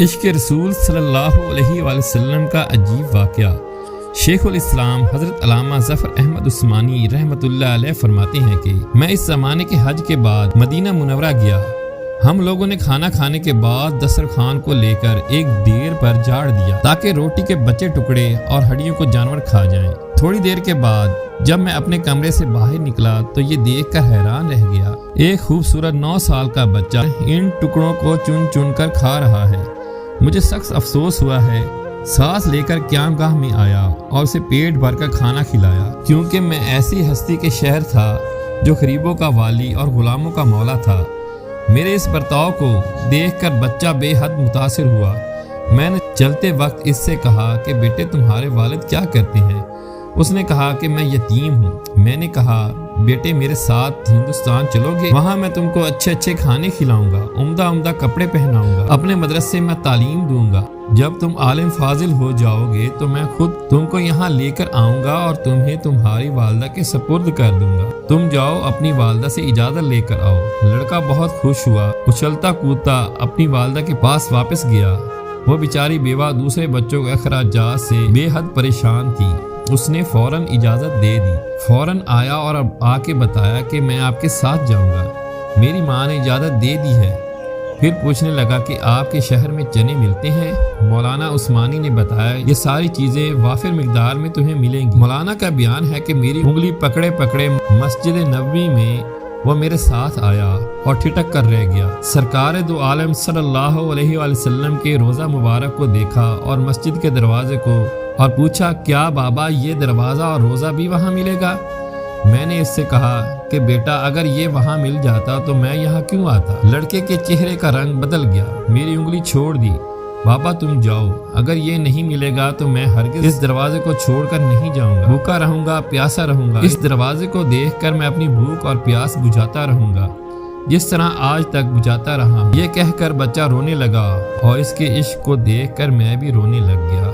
عشق رسول صلی اللہ علیہ وآلہ وسلم کا عجیب واقعہ۔ شیخ الاسلام حضرت علامہ ظفر احمد عثمانی رحمۃ اللہ علیہ فرماتے ہیں کہ میں اس زمانے کے حج کے بعد مدینہ منورہ گیا۔ ہم لوگوں نے کھانا کھانے کے بعد دسترخوان کو لے کر ایک دیر پر جھاڑ دیا تاکہ روٹی کے بچے ٹکڑے اور ہڈیوں کو جانور کھا جائیں۔ تھوڑی دیر کے بعد جب میں اپنے کمرے سے باہر نکلا تو یہ دیکھ کر حیران رہ گیا، ایک خوبصورت 9 سال کا بچہ ان ٹکڑوں کو چن چن کر کھا رہا ہے۔ مجھے سخت افسوس ہوا ہے۔ سانس لے کر قیام گاہ میں آیا اور اسے پیٹ بھر کر کھانا کھلایا، کیونکہ میں ایسی ہستی کے شہر تھا جو غریبوں کا والی اور غلاموں کا مولا تھا۔ میرے اس برتاؤ کو دیکھ کر بچہ بے حد متاثر ہوا۔ میں نے چلتے وقت اس سے کہا کہ بیٹے تمہارے والد کیا کرتے ہیں؟ اس نے کہا کہ میں یتیم ہوں۔ میں نے کہا بیٹے میرے ساتھ ہندوستان چلو گے؟ وہاں میں تم کو اچھے اچھے کھانے کھلاؤں گا، عمدہ کپڑے پہناؤں گا، اپنے مدرسے میں تعلیم دوں گا۔ جب تم عالم فاضل ہو جاؤ گے تو میں خود تم کو یہاں لے کر آؤں گا اور تمہیں تمہاری والدہ کے سپرد کر دوں گا۔ تم جاؤ اپنی والدہ سے اجازت لے کر آؤ۔ لڑکا بہت خوش ہوا، اچھلتا کودتا اپنی والدہ کے پاس واپس گیا۔ وہ بیچاری بیوہ دوسرے بچوں کے اخراجات سے بے حد پریشان تھی۔ اس نے فوراً اجازت دے دی، فوراً آیا اور اب آ کے بتایا کہ میں آپ کے ساتھ جاؤں گا۔ میری ماں نے اجازت دے دی ہے۔ پھر پوچھنے لگا کہ آپ کے شہر میں چنے ملتے ہیں؟ مولانا عثمانی نے بتایا یہ ساری چیزیں وافر مقدار میں تمہیں ملیں گی۔ مولانا کا بیان ہے کہ میری انگلی پکڑے پکڑے مسجد نبوی میں وہ میرے ساتھ آیا اور ٹھٹک کر رہ گیا۔ سرکار دو عالم صلی اللہ علیہ وآلہ وسلم کے روضہ مبارک کو دیکھا اور مسجد کے دروازے کو، اور پوچھا کیا بابا یہ دروازہ اور روضہ بھی وہاں ملے گا؟ میں نے اس سے کہا کہ بیٹا اگر یہ وہاں مل جاتا تو میں یہاں کیوں آتا؟ لڑکے کے چہرے کا رنگ بدل گیا، میری انگلی چھوڑ دی۔ بابا تم جاؤ، اگر یہ نہیں ملے گا تو میں ہرگز اس دروازے کو چھوڑ کر نہیں جاؤں گا، بھوکا رہوں گا، پیاسا رہوں گا۔ اس دروازے کو دیکھ کر میں اپنی بھوک اور پیاس بجھاتا رہوں گا جس طرح آج تک بجھاتا رہا ہوں۔ یہ کہہ کر بچہ رونے لگا اور اس کے عشق کو دیکھ کر میں بھی رونے لگ گیا۔